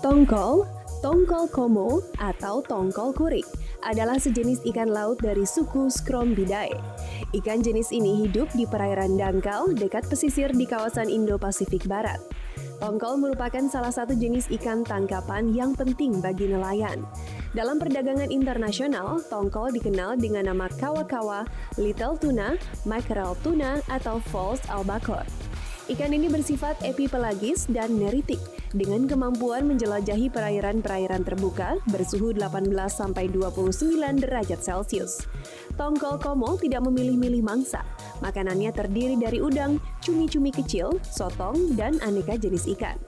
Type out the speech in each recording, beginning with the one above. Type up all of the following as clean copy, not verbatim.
Tongkol, tongkol komo atau tongkol kurik adalah sejenis ikan laut dari suku Scrombidae. Ikan jenis ini hidup di perairan dangkal dekat pesisir di kawasan Indo-Pasifik Barat. Tongkol merupakan salah satu jenis ikan tangkapan yang penting bagi nelayan. Dalam perdagangan internasional, tongkol dikenal dengan nama kawa-kawa, little tuna, mackerel tuna, atau false albacore. Ikan ini bersifat epipelagis dan neritik dengan kemampuan menjelajahi perairan-perairan terbuka bersuhu 18-29 derajat Celcius. Tongkol komo tidak memilih-milih mangsa. Makanannya terdiri dari udang, cumi-cumi kecil, sotong, dan aneka jenis ikan.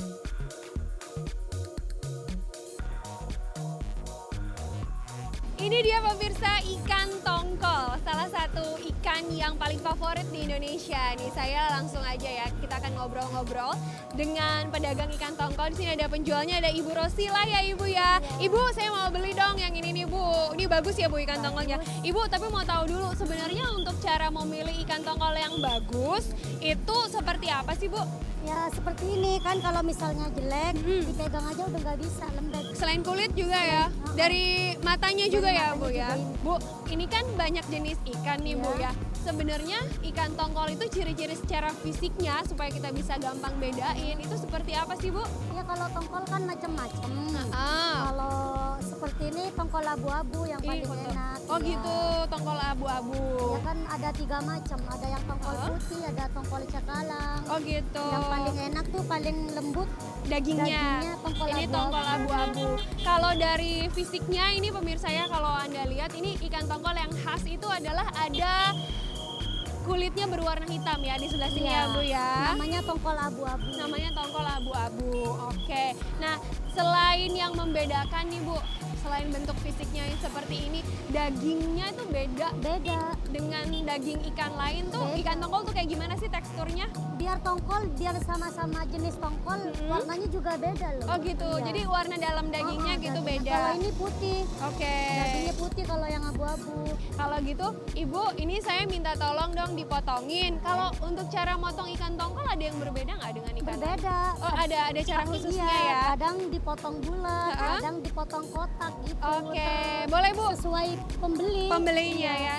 Ini dia pemirsa ikan tongkol, salah satu ikan yang paling favorit di Indonesia. Nih saya langsung aja ya, kita akan ngobrol-ngobrol dengan pedagang ikan tongkol. Di sini ada penjualnya, ada Ibu Rosila ya Ibu ya. Ibu, saya mau beli dong yang ini nih Bu. Ini bagus ya Bu ikan tongkolnya. Ibu, tapi mau tahu dulu sebenarnya untuk cara memilih ikan tongkol yang bagus itu seperti apa sih Bu? Ya seperti ini kan, kalau misalnya jelek dipegang aja udah nggak bisa, lembek. Selain kulit juga ya, dari matanya juga ya Bu ya. matanya juga Bu, ini kan banyak jenis ikan nih Bu ya. Sebenarnya ikan tongkol itu ciri-ciri secara fisiknya supaya kita bisa gampang bedain itu seperti apa sih Bu? Ya kalau tongkol kan macam-macam. Ah, Kalau seperti ini tongkol abu-abu yang paling enak. oh ya. gitu, tongkol abu-abu. Ya kan ada 3 macam, ada yang tongkol putih, ada tongkol cakalang. Oh gitu. Yang paling enak tuh paling lembut Dagingnya tongkol ini abu-abu. tongkol abu-abu. Kalau dari fisiknya ini pemirsa ya, kalau Anda lihat ini ikan tongkol yang khas itu adalah ada kulitnya berwarna hitam ya di sebelah sini ya Bu ya. Namanya tongkol abu-abu. Namanya tongkol abu-abu. Oke. Nah, selain yang membedakan nih Bu, selain bentuk fisiknya yang seperti ini, dagingnya itu beda Beda. dengan daging ikan lain tuh. Beda. Ikan tongkol tuh kayak gimana sih teksturnya? Biar tongkol, biar sama-sama jenis tongkol, warnanya juga beda loh. Oh gitu. Iya. Jadi warna dalam dagingnya gitu dagingnya. beda. Kalau ini putih, Oke. dagingnya putih, kalau yang abu-abu. Kalau gitu, Ibu, ini saya minta tolong dong dipotongin. Kalau untuk cara motong ikan tongkol ada yang berbeda nggak dengan ikan lain? Berbeda. Oh, ada cara khususnya Iya, ya. kadang dipotong bulat, Ha-ha. kadang dipotong kotak gitu. Oke, boleh Bu. Sesuai pembeli. Pembelinya ya.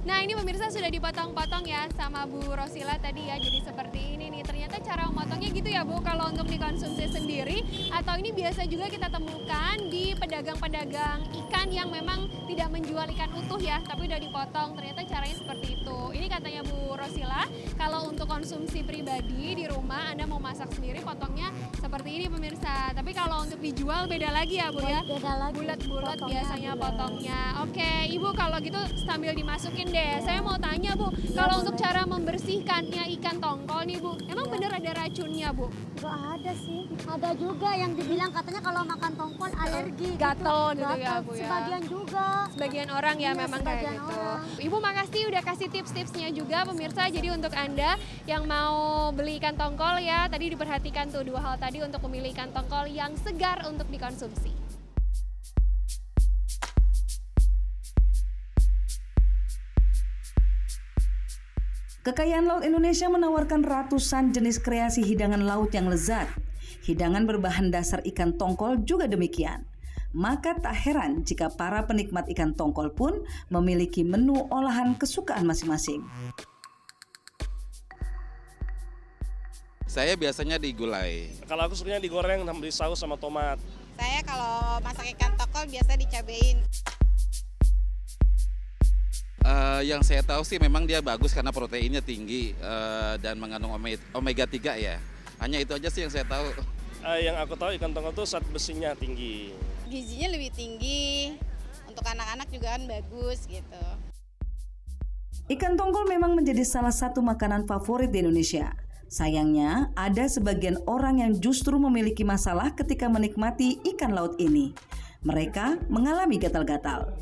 Nah ini pemirsa sudah dipotong-potong ya sama Bu Rosila tadi ya. Jadi seperti ini nih, ternyata cara memotongnya gitu ya Bu. Kalau untuk dikonsumsi sendiri atau ini biasa juga kita temukan di pedagang-pedagang ikan yang memang tidak menjual ikan utuh ya, tapi udah dipotong. Ternyata caranya seperti itu. Ini katanya Bu Rosila, kalau untuk konsumsi pribadi di rumah Anda mau masak sendiri potongnya seperti ini pemirsa. Tapi kalau untuk dijual beda lagi ya Bu ya. Beda lagi. Bulat-bulat Potongnya biasanya bulat. potongnya. Oke, Ibu kalau gitu sambil dimasukin deh. Saya mau tanya Bu, kalau untuk cara membersihkannya ikan tongkol nih Bu, emang bener ada racunnya Bu? Gak ada sih. Ada juga yang dibilang katanya kalau makan tongkol alergi. Gatel gitu ya Gatel. Bu ya. Sebagian juga. Sebagian orang ya Iya, memang kayak sebagian gitu. orang. Ibu makasih udah kasih tips-tipsnya juga pemirsa. Jadi untuk Anda yang mau beli ikan tongkol ya, tadi diperhatikan tuh 2 hal tadi untuk memilih ikan tongkol yang segar untuk dikonsumsi. Kekayaan laut Indonesia menawarkan ratusan jenis kreasi hidangan laut yang lezat. Hidangan berbahan dasar ikan tongkol juga demikian. Maka tak heran jika para penikmat ikan tongkol pun memiliki menu olahan kesukaan masing-masing. Saya biasanya digulai. Kalau aku sukanya digoreng sama disaus sama tomat. Saya kalau masak ikan tongkol biasa dicabein. Yang saya tahu sih memang dia bagus karena proteinnya tinggi dan mengandung omega 3 ya. Hanya itu aja sih yang saya tahu. Yang aku tahu ikan tongkol tuh zat besinya tinggi. Gizinya lebih tinggi, untuk anak-anak juga kan bagus gitu. Ikan tongkol memang menjadi salah satu makanan favorit di Indonesia. Sayangnya, ada sebagian orang yang justru memiliki masalah ketika menikmati ikan laut ini. Mereka mengalami gatal-gatal.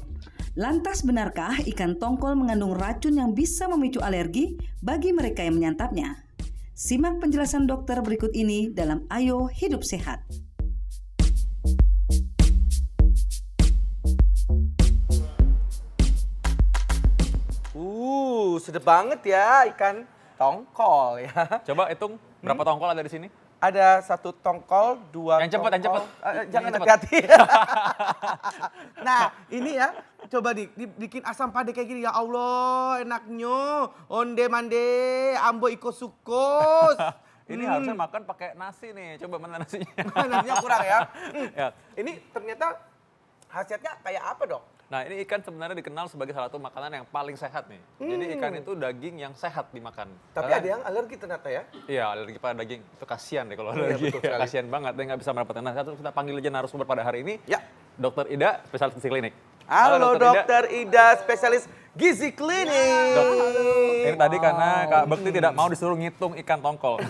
Lantas benarkah ikan tongkol mengandung racun yang bisa memicu alergi bagi mereka yang menyantapnya? Simak penjelasan dokter berikut ini dalam Ayo Hidup Sehat. Sedap banget ya ikan tongkol ya. Coba hitung berapa tongkol ada di sini? ada 1 tongkol, 2 Yang cepet, yang tongkol. cepet. Jangan Yang cepet. hati-hati. Nah, ini ya, coba dibikin asam pade kayak gini. Ya Allah, enaknya. Onde mande, ambo iko sukos. Ini harusnya makan pakai nasi nih. Coba mana nasinya? Nasinya kurang ya. Ya. Ini ternyata khasiatnya kayak apa, Dok? Nah, ini ikan sebenarnya dikenal sebagai salah satu makanan yang paling sehat nih. Jadi ikan itu daging yang sehat dimakan. Tapi Karena- ada yang alergi ternyata ya. Iya, alergi pada daging. Itu kasihan deh kalau Iya, alergi. betul sekali. Kasihan banget, dia nggak bisa mendapatkan. Nah, satu kita panggil aja narasumber pada hari ini. Ya. Dr. Ida, spesialis gizi klinik. Halo, Dr. Ida. Dokter Ida, spesialis gizi klinik. Ini tadi karena Kak Bekti tidak mau disuruh ngitung ikan tongkol.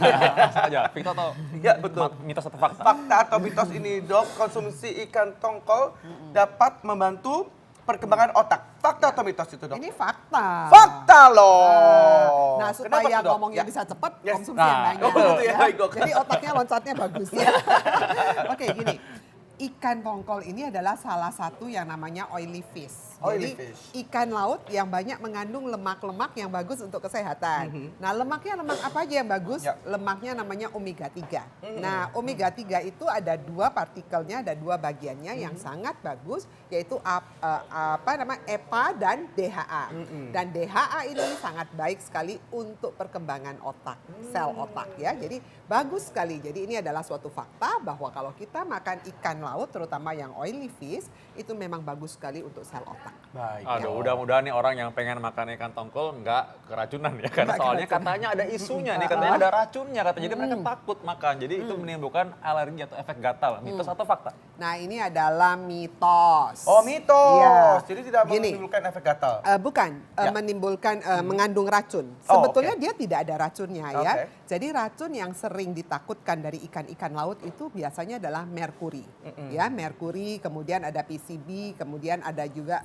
Saja, Victor atau Ya, betul. mitos atau fakta? Fakta atau mitos ini, Dok, konsumsi ikan tongkol dapat membantu perkembangan otak. Fakta atau mitos itu, Dok? Ini fakta. Fakta loh. Nah, Kenapa supaya tuh, Dok? ngomongnya Ya. bisa cepat, Yes. konsumsi Nah, yang banyak. oh, begitu ya, baik, Dok. Jadi otaknya loncatnya bagus. Oke, gini. Ikan tongkol ini adalah salah satu yang namanya oily fish. Oily Jadi fish. ikan laut yang banyak mengandung lemak-lemak yang bagus untuk kesehatan. Nah, lemaknya lemak apa aja yang bagus? Ya. Lemaknya namanya omega 3. Nah, omega 3 itu ada 2 partikelnya, ada 2 bagiannya yang sangat bagus, yaitu EPA dan DHA. Dan DHA ini sangat baik sekali untuk perkembangan otak, sel otak ya. Jadi bagus sekali. Jadi ini adalah suatu fakta bahwa kalau kita makan ikan laut, terutama yang oily fish, itu memang bagus sekali untuk sel otak. Baik. Aduh, mudah-mudahan nih orang yang pengen makan ikan tongkol nggak keracunan ya. Karena soalnya katanya ada isunya nih, katanya ada racunnya katanya. Jadi mereka takut makan. Jadi itu menimbulkan alergi atau efek gatal. Mitos atau fakta? Nah, ini adalah mitos. Oh, mitos. Iya. Jadi tidak Gini. menimbulkan efek gatal. Bukan, Ya. menimbulkan mengandung racun. Oh, Sebetulnya oke. dia tidak ada racunnya ya. Oke. Jadi racun yang sering ditakutkan dari ikan-ikan laut itu biasanya adalah merkuri. Ya, merkuri, kemudian ada PCB, kemudian ada juga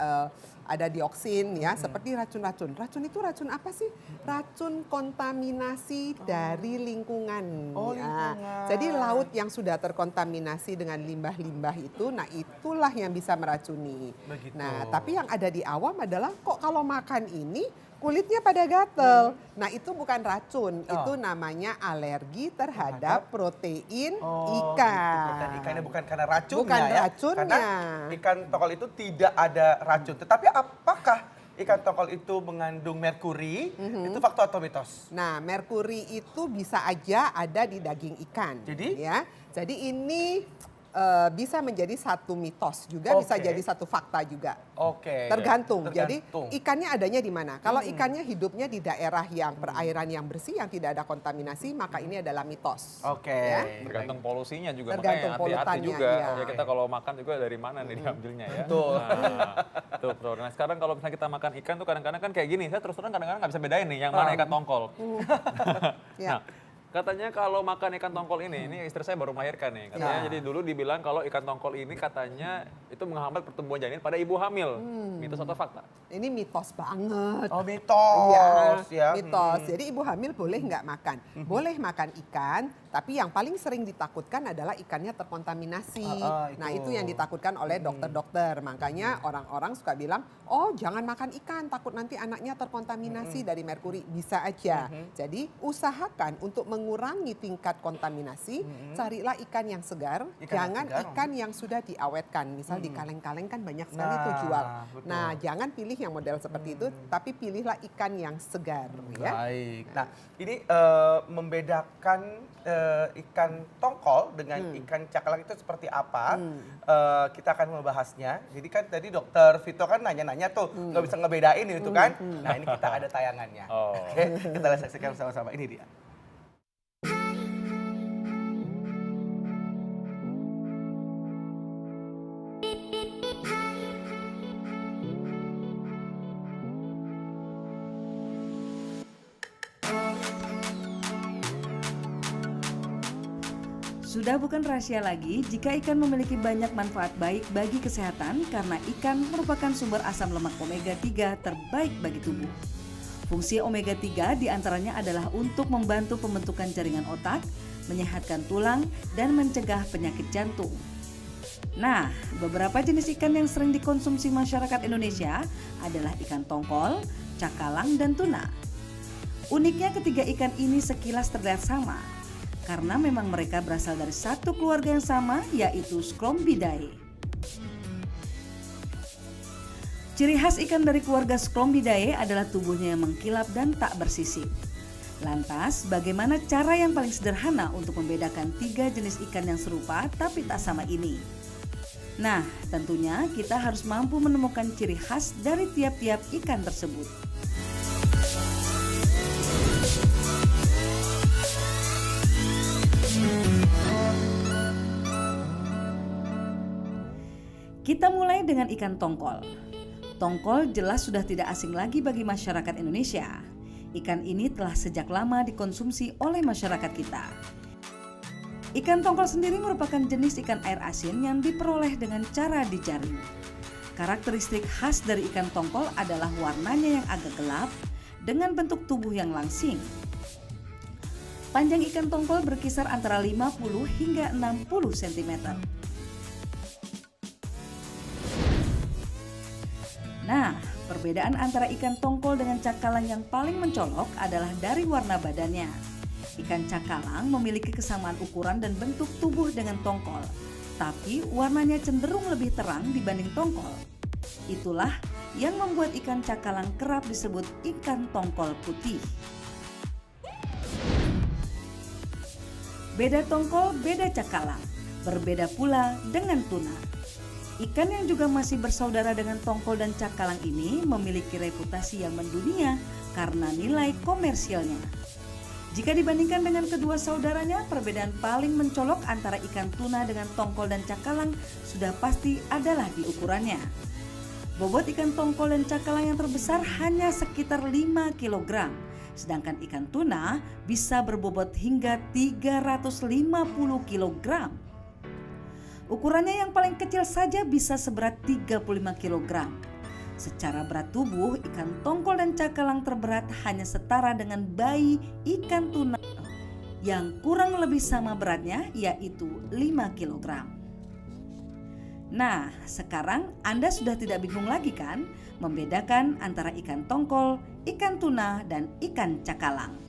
ada dioksin ya, seperti racun-racun. Racun itu racun apa sih? Racun kontaminasi dari lingkungan. Oh, Ya. lingkungan. Jadi laut yang sudah terkontaminasi dengan limbah-limbah itu, nah itulah yang bisa meracuni. Begitu. Nah, tapi yang ada di awam adalah kok kalau makan ini kulitnya pada gatel. Nah, itu bukan racun, itu namanya alergi terhadap protein ikan. Gitu. Dan ikannya bukan karena racunnya Bukan ya. racunnya. Karena ikan tongkol itu tidak ada racun. Tetapi apakah ikan tongkol itu mengandung merkuri? Itu fakta atau mitos? Nah, merkuri itu bisa aja ada di daging ikan. Jadi? Ya, jadi ini bisa menjadi satu mitos juga, bisa Oke. jadi satu fakta juga. Oke. Tergantung. Jadi Tergantung. ikannya adanya di mana? Kalau ikannya hidupnya di daerah yang perairan yang bersih, yang tidak ada kontaminasi, maka ini adalah mitos. Oke. Ya. Tergantung polusinya juga. Tergantung Makanya hati-hati polutannya, juga. iya. Ya kita kalau makan juga dari mana nih diambilnya ya. Betul. Nah, tuh, betul. Nah sekarang kalau misalnya kita makan ikan tuh kadang-kadang kan kayak gini. Saya terus terang kadang-kadang nggak bisa bedain nih yang mana ikan tongkol. Ya. Nah, katanya kalau makan ikan tongkol ini istri saya baru melahirkan nih. Katanya jadi dulu dibilang kalau ikan tongkol ini katanya itu menghambat pertumbuhan janin pada ibu hamil. Mitos atau fakta? Ini mitos banget. Oh, mitos ya. Mitos. Jadi ibu hamil boleh nggak makan? Boleh makan ikan, tapi yang paling sering ditakutkan adalah ikannya terkontaminasi. Itu. Nah, itu yang ditakutkan oleh dokter-dokter. Makanya orang-orang suka bilang, oh jangan makan ikan, takut nanti anaknya terkontaminasi dari merkuri. Bisa aja. Jadi usahakan untuk mengurangi tingkat kontaminasi, carilah ikan yang segar, Ikan yang jangan segar. ikan yang sudah diawetkan. Misal di kaleng-kaleng kan banyak sekali tuh Nah, jual. betul. Nah, jangan pilih yang model seperti itu, tapi pilihlah ikan yang segar ya. Baik. Nah, ini membedakan ikan tongkol dengan ikan cakalang itu seperti apa? Kita akan membahasnya. Jadi kan tadi Dokter Vito kan nanya-nanya tuh, nggak bisa ngebedain itu kan. Nah, ini kita ada tayangannya. Oh. Oke, kita lihat saksikan sama-sama. Ini dia. Sudah bukan rahasia lagi jika ikan memiliki banyak manfaat baik bagi kesehatan karena ikan merupakan sumber asam lemak omega 3 terbaik bagi tubuh. Fungsi omega 3 diantaranya adalah untuk membantu pembentukan jaringan otak, menyehatkan tulang, dan mencegah penyakit jantung. Nah, beberapa jenis ikan yang sering dikonsumsi masyarakat Indonesia adalah ikan tongkol, cakalang, dan tuna. Uniknya ketiga ikan ini sekilas terlihat sama, karena memang mereka berasal dari satu keluarga yang sama, yaitu Scrombidae. Ciri khas ikan dari keluarga Scrombidae adalah tubuhnya yang mengkilap dan tak bersisik. Lantas, bagaimana cara yang paling sederhana untuk membedakan 3 jenis ikan yang serupa tapi tak sama ini? Nah, tentunya kita harus mampu menemukan ciri khas dari tiap-tiap ikan tersebut. Kita mulai dengan ikan tongkol. Tongkol jelas sudah tidak asing lagi bagi masyarakat Indonesia. Ikan ini telah sejak lama dikonsumsi oleh masyarakat kita. Ikan tongkol sendiri merupakan jenis ikan air asin yang diperoleh dengan cara dijaring. Karakteristik khas dari ikan tongkol adalah warnanya yang agak gelap dengan bentuk tubuh yang langsing. Panjang ikan tongkol berkisar antara 50 hingga 60 cm. Nah, perbedaan antara ikan tongkol dengan cakalang yang paling mencolok adalah dari warna badannya. Ikan cakalang memiliki kesamaan ukuran dan bentuk tubuh dengan tongkol, tapi warnanya cenderung lebih terang dibanding tongkol. Itulah yang membuat ikan cakalang kerap disebut ikan tongkol putih. Beda tongkol, beda cakalang. Berbeda pula dengan tuna. Ikan yang juga masih bersaudara dengan tongkol dan cakalang ini memiliki reputasi yang mendunia karena nilai komersialnya. Jika dibandingkan dengan kedua saudaranya, perbedaan paling mencolok antara ikan tuna dengan tongkol dan cakalang sudah pasti adalah di ukurannya. Bobot ikan tongkol dan cakalang yang terbesar hanya sekitar 5 kg, sedangkan ikan tuna bisa berbobot hingga 350 kg. Ukurannya yang paling kecil saja bisa seberat 35 kg. Secara berat tubuh, ikan tongkol dan cakalang terberat hanya setara dengan bayi ikan tuna yang kurang lebih sama beratnya, yaitu 5 kg. Nah, sekarang Anda sudah tidak bingung lagi kan membedakan antara ikan tongkol, ikan tuna, dan ikan cakalang.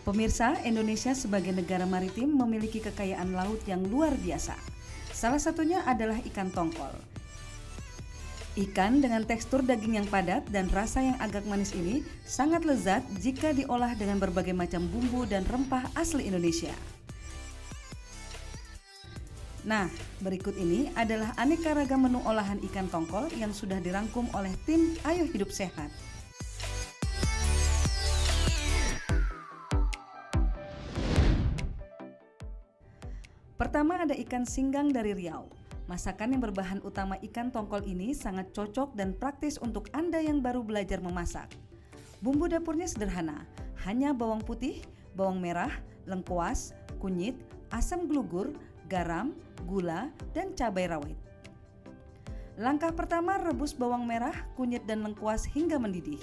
Pemirsa, Indonesia sebagai negara maritim memiliki kekayaan laut yang luar biasa. Salah satunya adalah ikan tongkol. Ikan dengan tekstur daging yang padat dan rasa yang agak manis ini sangat lezat jika diolah dengan berbagai macam bumbu dan rempah asli Indonesia. Nah, berikut ini adalah aneka ragam menu olahan ikan tongkol yang sudah dirangkum oleh tim Ayo Hidup Sehat. Pertama ada ikan singgang dari Riau. Masakan yang berbahan utama ikan tongkol ini sangat cocok dan praktis untuk Anda yang baru belajar memasak. Bumbu dapurnya sederhana, hanya bawang putih, bawang merah, lengkuas, kunyit, asam glugur, garam, gula, dan cabai rawit. Langkah pertama, rebus bawang merah, kunyit, dan lengkuas hingga mendidih.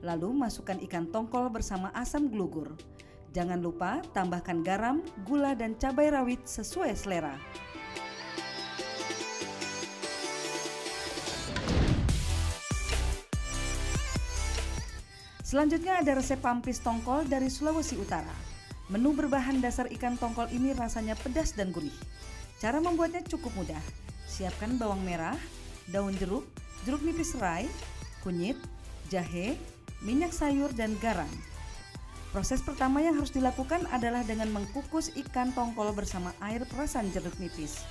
Lalu masukkan ikan tongkol bersama asam glugur. Jangan lupa tambahkan garam, gula, dan cabai rawit sesuai selera. Selanjutnya ada resep pampis tongkol dari Sulawesi Utara. Menu berbahan dasar ikan tongkol ini rasanya pedas dan gurih. Cara membuatnya cukup mudah. Siapkan bawang merah, daun jeruk, jeruk nipis serai, kunyit, jahe, minyak sayur, dan garam. Proses pertama yang harus dilakukan adalah dengan mengkukus ikan tongkol bersama air perasan jeruk nipis.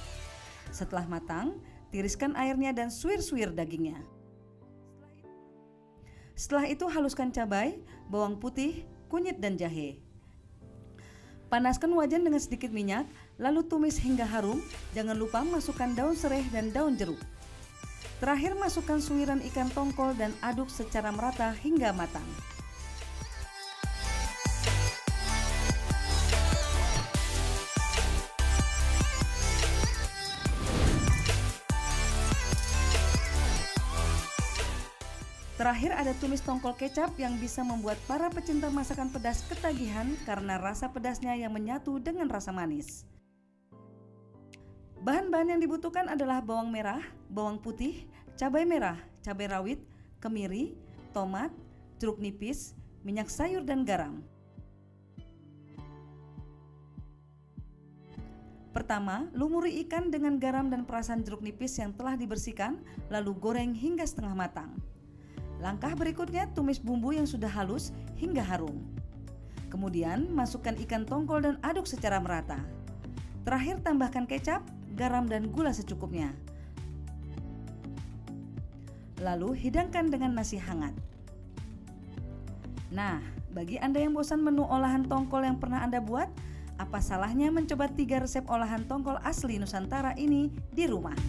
Setelah matang, tiriskan airnya dan suir-suir dagingnya. Setelah itu haluskan cabai, bawang putih, kunyit, dan jahe. Panaskan wajan dengan sedikit minyak, lalu tumis hingga harum. Jangan lupa masukkan daun serai dan daun jeruk. Terakhir masukkan suiran ikan tongkol dan aduk secara merata hingga matang. Terakhir ada tumis tongkol kecap yang bisa membuat para pecinta masakan pedas ketagihan karena rasa pedasnya yang menyatu dengan rasa manis. Bahan-bahan yang dibutuhkan adalah bawang merah, bawang putih, cabai merah, cabai rawit, kemiri, tomat, jeruk nipis, minyak sayur, dan garam. Pertama, lumuri ikan dengan garam dan perasan jeruk nipis yang telah dibersihkan, lalu goreng hingga setengah matang. Langkah berikutnya, tumis bumbu yang sudah halus hingga harum. Kemudian, masukkan ikan tongkol dan aduk secara merata. Terakhir, tambahkan kecap, garam, dan gula secukupnya. Lalu, hidangkan dengan nasi hangat. Nah, bagi Anda yang bosan menu olahan tongkol yang pernah Anda buat, apa salahnya mencoba 3 resep olahan tongkol asli Nusantara ini di rumah?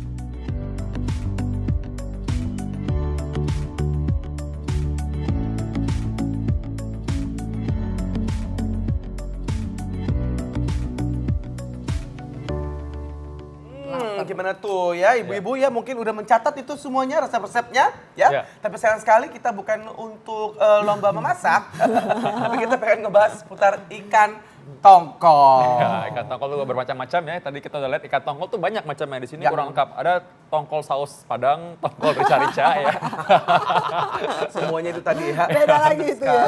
Gimana tuh ya ibu-ibu ya mungkin udah mencatat itu semuanya resep-resepnya ya. Tapi sayang sekali kita bukan untuk lomba memasak, tapi kita pengen ngebahas seputar ikan tongkol. Ya, ikan tongkol tuh bermacam-macam ya. Tadi kita udah lihat ikan tongkol tuh banyak macamnya di sini kurang lengkap. Ada tongkol saus Padang, tongkol rica-rica ya. Semuanya itu tadi ya. Beda lagi itu ya.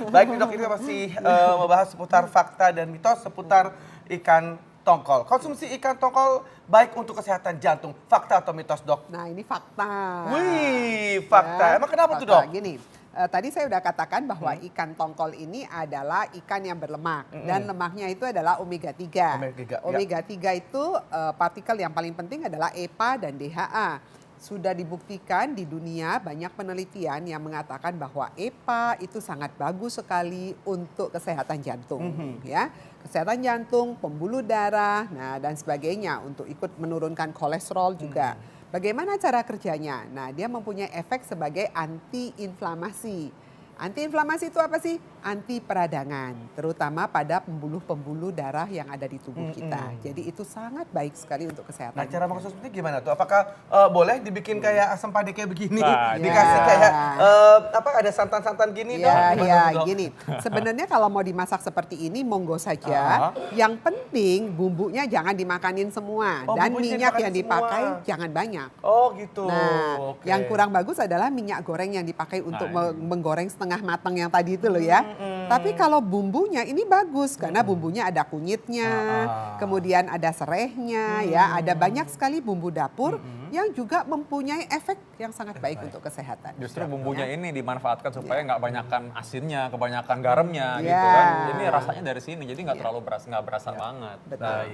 Baik nih dok, ini masih membahas seputar fakta dan mitos seputar ikan tongkol. Konsumsi ikan tongkol baik untuk kesehatan jantung. Fakta atau mitos, Dok? Nah, ini fakta. Wih, fakta. Ya, Emang kenapa fakta. tuh, Dok? Gini, tadi saya udah katakan bahwa ikan tongkol ini adalah ikan yang berlemak. Dan lemaknya itu adalah omega 3. Omega 3 itu partikel yang paling penting adalah EPA dan DHA. Sudah dibuktikan di dunia banyak penelitian yang mengatakan bahwa EPA itu sangat bagus sekali untuk kesehatan jantung, ya, kesehatan jantung, pembuluh darah, nah dan sebagainya, untuk ikut menurunkan kolesterol juga. Bagaimana cara kerjanya? Nah, dia mempunyai efek sebagai anti-inflamasi. Anti-inflamasi itu apa sih? Anti peradangan, terutama pada pembuluh-pembuluh darah yang ada di tubuh kita. Jadi itu sangat baik sekali untuk kesehatan. Nah, cara mengkonsumsinya gimana tuh? Apakah boleh dibikin kayak asam pade kayak begini? Nah, dikasih kayak apa ada santan-santan gini dong? Gini. Sebenarnya kalau mau dimasak seperti ini monggo saja. Yang penting bumbunya jangan dimakanin semua dan minyak yang dipakai jangan banyak. Oh, gitu. Nah, yang kurang bagus adalah minyak goreng yang dipakai untuk menggoreng setengah matang yang tadi itu loh ya. Tapi kalau bumbunya ini bagus karena bumbunya ada kunyitnya, kemudian ada serehnya, ya, ada banyak sekali bumbu dapur yang juga mempunyai efek yang sangat baik untuk kesehatan. Justru bumbunya ini dimanfaatkan supaya nggak banyakan asinnya, kebanyakan garamnya gitu kan. Ini rasanya dari sini, jadi nggak terlalu berasa banget. Betul.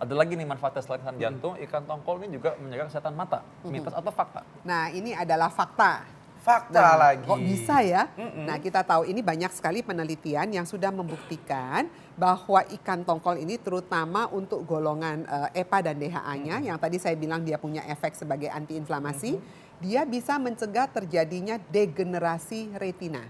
Ada lagi nih manfaatnya selain kesehatan jantung, ikan tongkol ini juga menjaga kesehatan mata. Mitos atau fakta? Nah, ini adalah fakta. Fakta lagi. Kok bisa ya? Nah, kita tahu ini banyak sekali penelitian yang sudah membuktikan bahwa ikan tongkol ini terutama untuk golongan EPA dan DHA-nya yang tadi saya bilang dia punya efek sebagai antiinflamasi, dia bisa mencegah terjadinya degenerasi retina.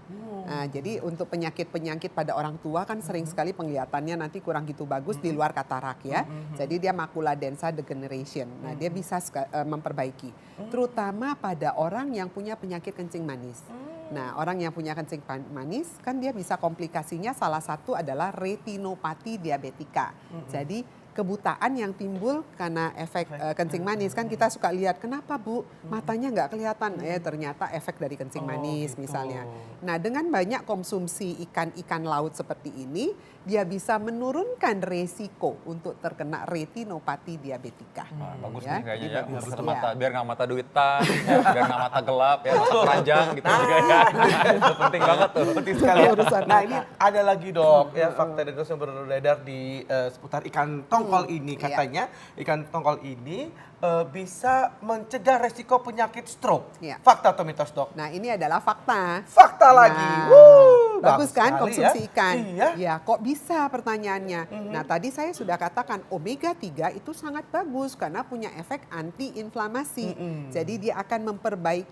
Nah, jadi untuk penyakit-penyakit pada orang tua kan sering sekali penglihatannya nanti kurang gitu bagus di luar katarak ya. Jadi dia makula densa degeneration. Nah, dia bisa memperbaiki. Terutama pada orang yang punya penyakit kencing manis. Nah, orang yang punya kencing manis kan dia bisa komplikasinya salah satu adalah retinopati diabetika. Jadi kebutaan yang timbul karena efek kencing manis. Kan kita suka lihat, kenapa Bu matanya nggak kelihatan? Ternyata efek dari kencing manis misalnya. Nah, dengan banyak konsumsi ikan-ikan laut seperti ini, dia bisa menurunkan resiko untuk terkena retinopati diabetika. Bagus Ya, nih kayaknya ya, bagus. untuk Iya. mata, biar nggak mata duitan, biar nggak mata gelap, ya mata keranjang gitu juga ya. Itu penting banget tuh. Penting sekali ya. Urusan Nah mata. ini ada lagi dok ya fakta dan kasus yang beredar di seputar ikan tongkol ini katanya ikan tongkol ini bisa mencegah resiko penyakit stroke. Iya. Fakta atau mitos dok? Nah, ini adalah fakta. Fakta lagi. Nah, bagus kan sekali konsumsi ya. ikan? Iya. Ya, kok bisa pertanyaannya? Nah, tadi saya sudah katakan omega 3 itu sangat bagus karena punya efek anti-inflamasi. Jadi dia akan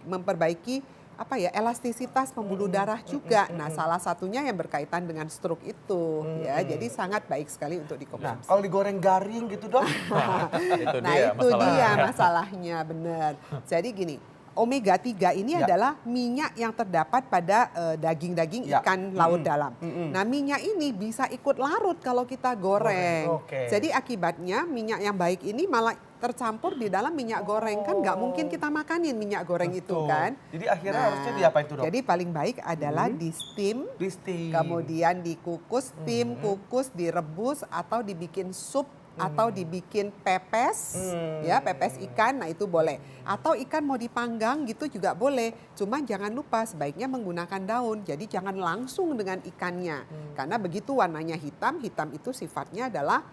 memperbaiki elastisitas pembuluh darah juga. Nah, salah satunya yang berkaitan dengan stroke itu ya. Jadi sangat baik sekali untuk Nah, dikonsumsi. kalau digoreng garing gitu dok? Itu Nah, dia itu masalahnya. dia masalahnya, benar. Jadi gini, omega 3 ini Ya. adalah minyak yang terdapat pada daging-daging Ya. ikan laut dalam. Nah, minyak ini bisa ikut larut kalau kita goreng. Oke. Jadi akibatnya minyak yang baik ini malah tercampur di dalam minyak goreng. Kan nggak mungkin kita makanin minyak goreng itu Betul. kan. Jadi akhirnya harusnya diapain tuh dok? Jadi paling baik adalah di steam, Di steam. kemudian dikukus, steam, kukus, direbus atau dibikin sup atau dibikin pepes, ya pepes ikan, nah itu boleh. Atau ikan mau dipanggang gitu juga boleh. Cuma jangan lupa sebaiknya menggunakan daun. Jadi jangan langsung dengan ikannya, karena begitu warnanya hitam, hitam itu sifatnya adalah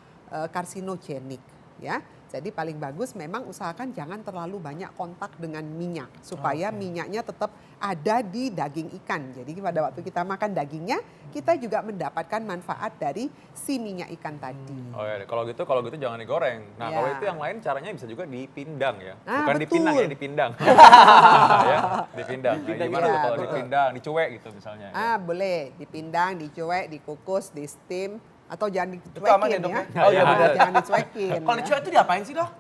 karsinogenik, ya. Jadi paling bagus memang usahakan jangan terlalu banyak kontak dengan minyak supaya minyaknya tetap ada di daging ikan. Jadi pada waktu kita makan dagingnya, kita juga mendapatkan manfaat dari si minyak ikan tadi. Oh ya, kalau gitu jangan digoreng. Nah, Ya. kalau itu yang lain caranya bisa juga dipindang ya. Ah, Bukan betul. dipinang ya, dipindang. Ya, dipindang. Nah, gimana iya, tuh kalau betul. dipindang, dicuek gitu misalnya. Ah, boleh dipindang, dicuek, dikukus, di steam atau jangan Itu aman ya dicuekin dok ya. ya? Oh iya Ah, benar. jangan dicuekin. Kalau ya. dicuek itu diapain sih dok?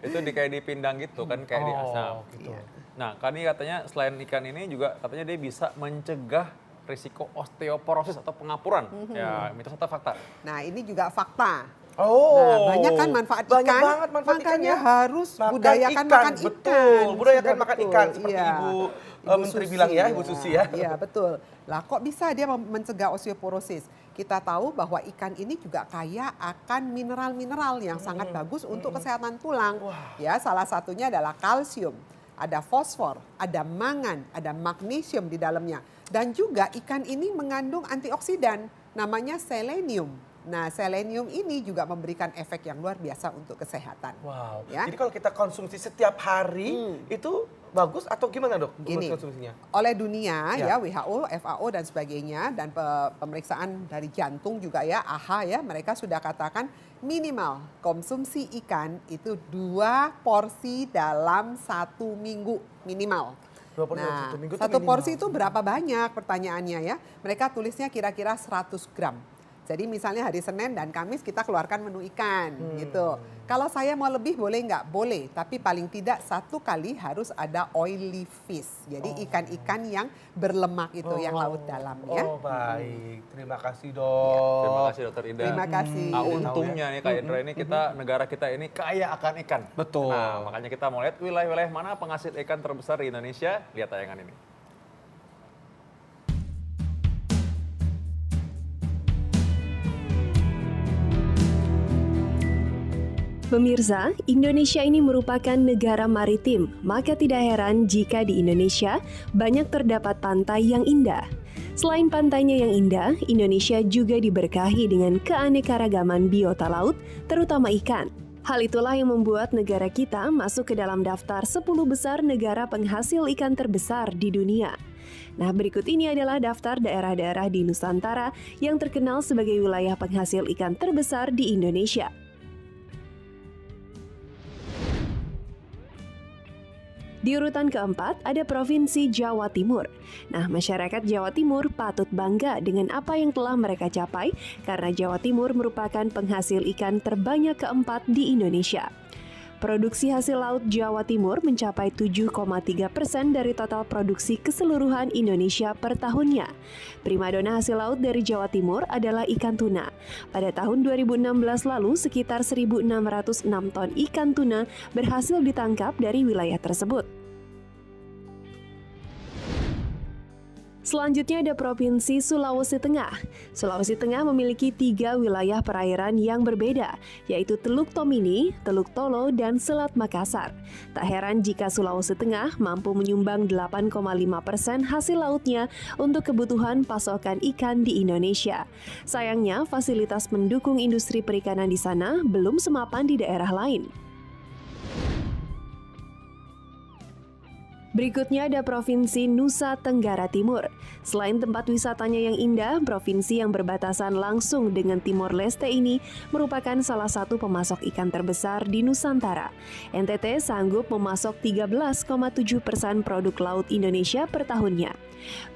Itu kayak dipindang gitu kan, kayak diasam. gitu. Nah, kan ini katanya selain ikan ini juga katanya dia bisa mencegah risiko osteoporosis atau pengapuran. Ya, mitos atau fakta? Nah, ini juga fakta. Oh, Nah, banyak kan manfaat banyak ikan, banget manfaat makanya ikannya. harus Makan budayakan ikan, makan ikan. betul. Budayakan Sudah makan betul, ikan seperti iya. Ibu Menteri bilang ya, Ibu Susi ya. Iya, betul. Lah kok bisa dia mencegah osteoporosis? Kita tahu bahwa ikan ini juga kaya akan mineral-mineral yang sangat bagus untuk kesehatan tulang. Ya, salah satunya adalah kalsium, ada fosfor, ada mangan, ada magnesium di dalamnya. Dan juga ikan ini mengandung antioksidan, namanya selenium. Nah, selenium ini juga memberikan efek yang luar biasa untuk kesehatan. Wow. Ya. Jadi kalau kita konsumsi setiap hari itu bagus atau gimana dok? Gini, Konsumsinya? oleh dunia Ya. ya WHO, FAO dan sebagainya dan pemeriksaan dari jantung juga ya, AHA ya, mereka sudah katakan minimal konsumsi ikan itu 2 porsi dalam 1 minggu minimal. 2 porsi dalam Nah, 1 minggu itu satu minimal. porsi itu berapa banyak pertanyaannya ya? Mereka tulisnya kira-kira 100 gram. Jadi misalnya hari Senin dan Kamis kita keluarkan menu ikan gitu. Kalau saya mau lebih boleh nggak? Boleh, tapi paling tidak 1 kali harus ada oily fish. Jadi ikan-ikan yang berlemak itu, yang laut dalam ya. Oh baik, terima kasih dok. Terima kasih Dokter Ida. Terima kasih. Nah, untungnya nih Kak Indra ini negara kita ini kaya akan ikan. Betul. Nah, makanya kita mau lihat wilayah-wilayah mana penghasil ikan terbesar di Indonesia. Lihat tayangan ini. Pemirsa, Indonesia ini merupakan negara maritim, maka tidak heran jika di Indonesia banyak terdapat pantai yang indah. Selain pantainya yang indah, Indonesia juga diberkahi dengan keanekaragaman biota laut, terutama ikan. Hal itulah yang membuat negara kita masuk ke dalam daftar 10 besar negara penghasil ikan terbesar di dunia. Nah, berikut ini adalah daftar daerah-daerah di Nusantara yang terkenal sebagai wilayah penghasil ikan terbesar di Indonesia. Di urutan keempat ada Provinsi Jawa Timur. Nah, masyarakat Jawa Timur patut bangga dengan apa yang telah mereka capai karena Jawa Timur merupakan penghasil ikan terbanyak keempat di Indonesia. Produksi hasil laut Jawa Timur mencapai 7,3% dari total produksi keseluruhan Indonesia per tahunnya. Primadona hasil laut dari Jawa Timur adalah ikan tuna. Pada tahun 2016 lalu, sekitar 1.606 ton ikan tuna berhasil ditangkap dari wilayah tersebut. Selanjutnya ada Provinsi Sulawesi Tengah. Sulawesi Tengah memiliki 3 wilayah perairan yang berbeda, yaitu Teluk Tomini, Teluk Tolo, dan Selat Makassar. Tak heran jika Sulawesi Tengah mampu menyumbang 8,5% hasil lautnya untuk kebutuhan pasokan ikan di Indonesia. Sayangnya, fasilitas mendukung industri perikanan di sana belum semapan di daerah lain. Berikutnya ada Provinsi Nusa Tenggara Timur. Selain tempat wisatanya yang indah, provinsi yang berbatasan langsung dengan Timor Leste ini merupakan salah satu pemasok ikan terbesar di Nusantara. NTT sanggup memasok 13,7% produk laut Indonesia per tahunnya.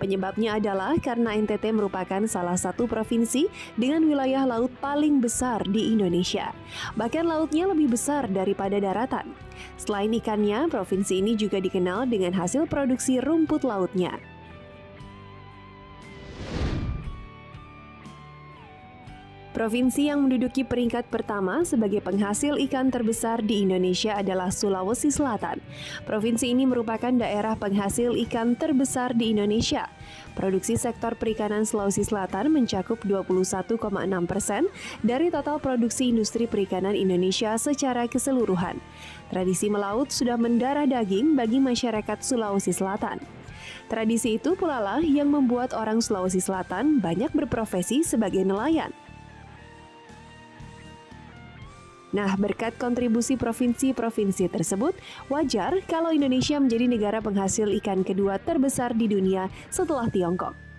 Penyebabnya adalah karena NTT merupakan salah satu provinsi dengan wilayah laut paling besar di Indonesia. Bahkan lautnya lebih besar daripada daratan. Selain ikannya, provinsi ini juga dikenal dengan hasil produksi rumput lautnya. Provinsi yang menduduki peringkat pertama sebagai penghasil ikan terbesar di Indonesia adalah Sulawesi Selatan. Provinsi ini merupakan daerah penghasil ikan terbesar di Indonesia. Produksi sektor perikanan Sulawesi Selatan mencakup 21,6% dari total produksi industri perikanan Indonesia secara keseluruhan. Tradisi melaut sudah mendarah daging bagi masyarakat Sulawesi Selatan. Tradisi itu pula lah yang membuat orang Sulawesi Selatan banyak berprofesi sebagai nelayan. Nah, berkat kontribusi provinsi-provinsi tersebut, wajar kalau Indonesia menjadi negara penghasil ikan kedua terbesar di dunia setelah Tiongkok.